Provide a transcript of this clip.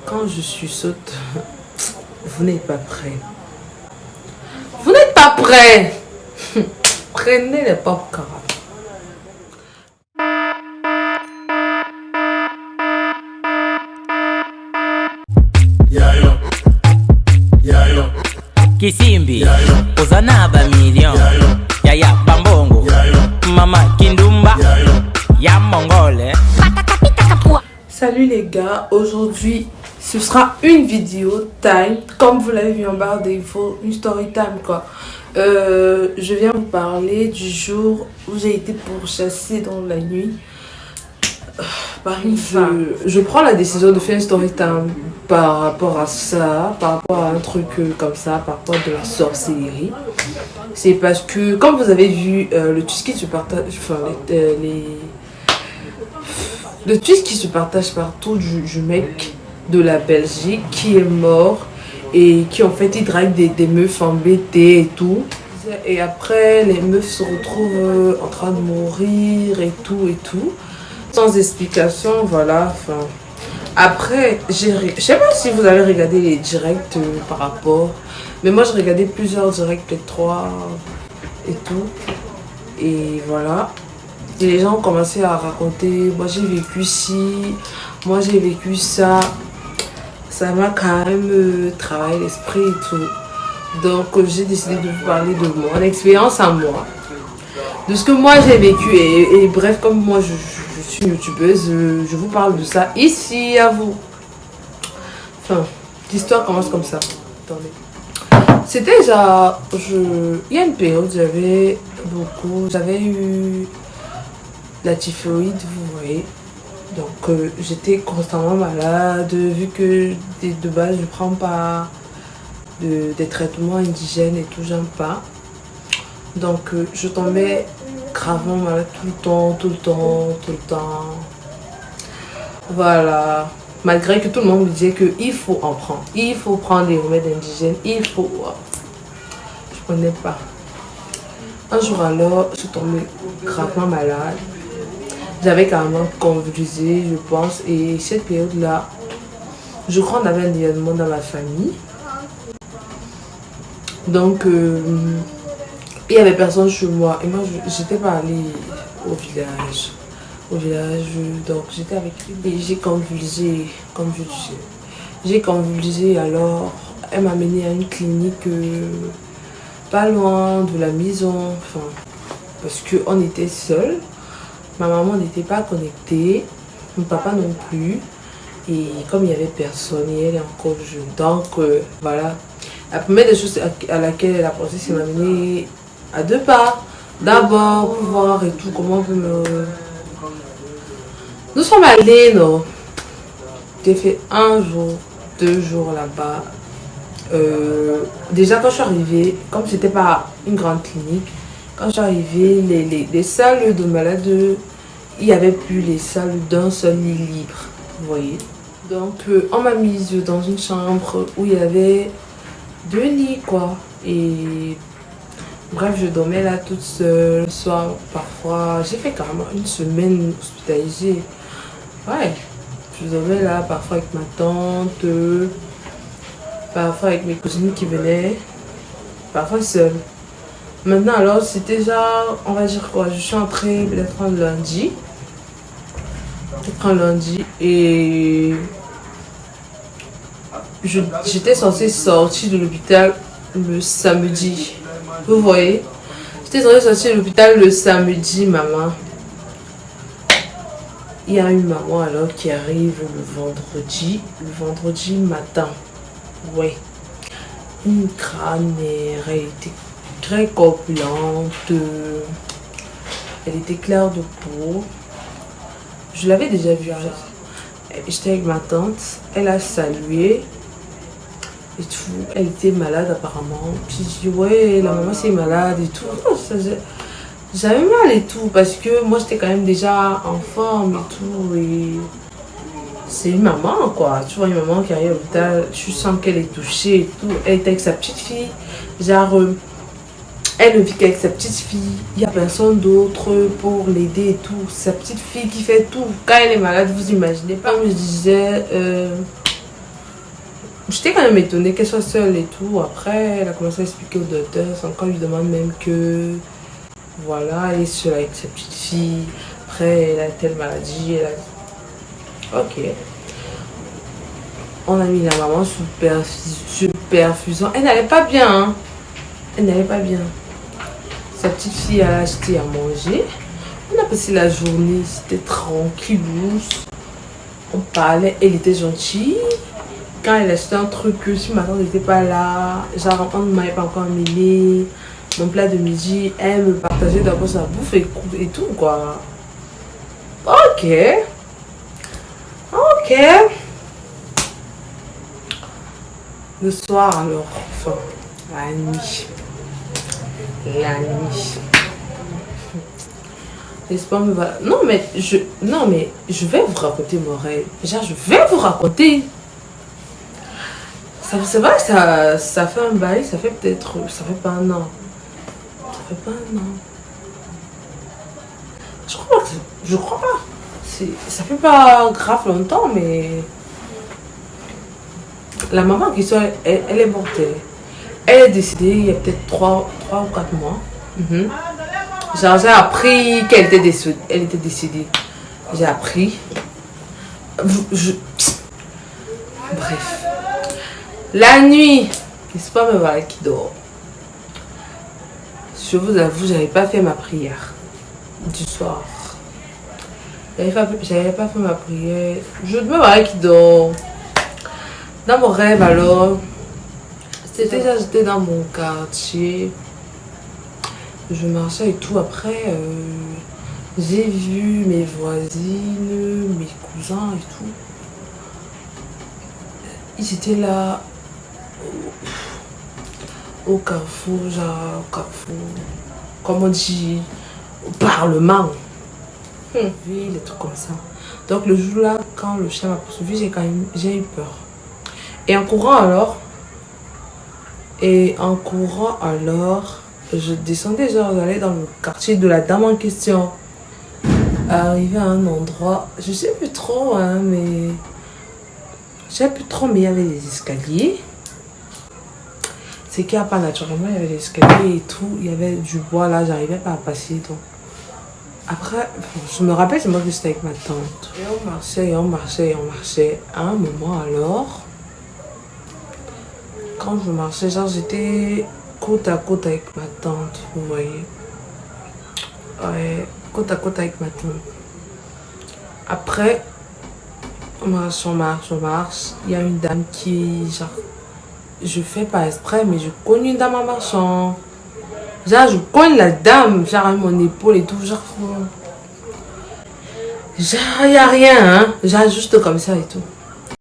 Quand je suis saute, vous n'êtes pas prêt. Vous n'êtes pas prêt. Prenez les popcorn. Kisimbi, Uzanaba million, Yaya Bambongo, Mama Kindumba, Ya Mongole. Salut les gars, aujourd'hui ce sera une vidéo time, comme vous l'avez vu en barre d'infos, une story time quoi. Je viens vous parler du jour où j'ai été pourchassée dans la nuit par une femme. Je prends la décision de faire une story time par rapport à ça, par rapport à un truc comme ça, par rapport à de la sorcellerie. C'est parce que, comme vous avez vu, le twist qui se partage, enfin le twist qui se partage partout du mec de la Belgique qui est mort et qui en fait il drague des meufs embêtées et tout. Et après les meufs se retrouvent en train de mourir et tout. Sans explication, voilà. Enfin, après, je sais pas si vous avez regardé les directs par rapport. Mais moi j'ai regardé plusieurs directs, peut-être 3 et tout. Et voilà. Et les gens ont commencé à raconter, moi j'ai vécu ci, moi j'ai vécu ça. Ça m'a quand même travaillé l'esprit et tout. Donc j'ai décidé de vous parler de mon expérience à moi. De ce que moi j'ai vécu. Et bref, comme moi je suis youtubeuse, je vous parle de ça ici à vous. Enfin, l'histoire commence comme ça. Attendez. C'était genre, il y a une période, j'avais eu la typhoïde, vous voyez. Donc j'étais constamment malade, vu que de base je prends pas des traitements indigènes et tout, j'aime pas. Donc je tombais gravement malade tout le temps. Voilà. Malgré que tout le monde me disait qu'il faut en prendre. Il faut prendre des remèdes indigènes. Il faut... Je prenais pas. Un jour alors, je suis tombée gravement malade. J'avais carrément convulsé, je pense. Et cette période-là, je crois qu'on avait un événement dans ma famille. Donc, il n'y avait personne chez moi. Et moi, j'étais pas allée au village. Donc j'étais avec lui. Et j'ai convulsé, comme je disais. J'ai convulsé, alors elle m'a menée à une clinique pas loin de la maison. Enfin, parce qu'on était seuls. Ma maman n'était pas connectée, mon papa non plus. Et comme il n'y avait personne, et elle est encore jeune. Donc voilà. La première des choses à laquelle elle a pensé, c'est m'amener à 2 pas. D'abord, pour voir et tout, comment on peut me... Nous sommes allés, non. J'ai fait 1 jour, 2 jours là-bas. Déjà, quand je suis arrivée, comme c'était pas une grande clinique, quand je suis arrivée, les salles de malades, il n'y avait plus les salles d'un seul lit libre, vous voyez. Donc, on m'a mise dans une chambre où il y avait 2 lits, quoi. Et bref, je dormais là toute seule, le soir, parfois. J'ai fait carrément 1 semaine hospitalisée. Ouais, je dormais là, parfois avec ma tante, parfois avec mes cousines qui venaient, parfois seule. Maintenant, alors, c'était genre, on va dire quoi, je suis entrée peut-être un lundi. Et j'étais censée sortir de l'hôpital le samedi. Vous voyez? J'étais censée sortir de l'hôpital le samedi, maman. Il y a une maman alors qui arrive le vendredi matin. Ouais. Une crânière, elle était très corpulente. Elle était claire de peau. Je l'avais déjà vue. J'étais avec ma tante. Elle a salué. Et tout. Elle était malade apparemment. Puis je dis ouais, la maman c'est malade et tout. J'avais mal et tout parce que moi j'étais quand même déjà en forme et tout. Et c'est une maman quoi. Tu vois, une maman qui arrive à l'hôpital, tu sens qu'elle est touchée et tout. Elle était avec sa petite fille. Genre, elle ne vit qu'avec sa petite fille. Il n'y a personne d'autre pour l'aider et tout. Sa petite fille qui fait tout. Quand elle est malade, vous imaginez pas. Comme je disais, J'étais quand même étonnée qu'elle soit seule et tout. Après, elle a commencé à expliquer au docteur, sans qu'on lui demande même que, voilà, elle est seule avec sa petite fille. Après, elle a telle maladie, elle a... Ok. On a mis la maman sous perfusion. Elle n'allait pas bien, hein. Elle n'allait pas bien. Sa petite fille a acheté à manger. On a passé la journée, c'était tranquillou. On parlait, elle était gentille. Quand elle achetait un truc, si ma tante n'était pas là, genre on ne m'avait pas encore amené mon plat de midi, elle me partageait d'abord sa bouffe et tout quoi. Ok. Ok. Le soir alors, enfin, la nuit. La nuit. L'espoir me va. Non mais je vais vous raconter mon rêve. Genre je vais vous raconter. C'est vrai que ça fait un bail, ça fait peut-être. Ça fait pas un an. Ça fait pas un an. Je crois pas. Ça fait pas grave longtemps, mais. La maman qui soit, elle est morte. Elle est décédée il y a peut-être 3 ou 4 mois. Genre, j'ai appris qu'elle était décédée. Elle était décédée. J'ai appris. Bref. La nuit, c'est pas me voilà qui dort. Je vous avoue, j'avais pas fait ma prière du soir. J'avais pas fait ma prière. Je me voilà qui dort. Dans mon rêve alors, j'étais dans mon quartier. Je marchais et tout. Après, j'ai vu mes voisines, mes cousins et tout. Ils étaient là au carrefour, genre au carrefour, comme on dit, au parlement. Oui, des trucs comme ça. Donc le jour-là, quand le chien m'a poursuivi, j'ai eu peur. Et en courant alors, je descendais, genre j'allais dans le quartier de la dame en question. Arrivé à un endroit, je sais plus trop, hein, mais il y avait des escaliers. C'est qu'il n'y a pas naturellement, il y avait des escaliers et tout, il y avait du bois là, j'arrivais pas à passer. Donc. Après, je me rappelle, moi que j'étais avec ma tante. Et on marchait. À un moment alors, quand je marchais, genre j'étais côte à côte avec ma tante, vous voyez. Ouais, côte à côte avec ma tante. Après, on marche. Il y a une dame qui, genre, je fais pas exprès, mais je cogne une dame en marchant. Genre, je cogne la dame, genre, à mon épaule et tout, genre, il n'y a rien, hein. Genre, juste comme ça et tout.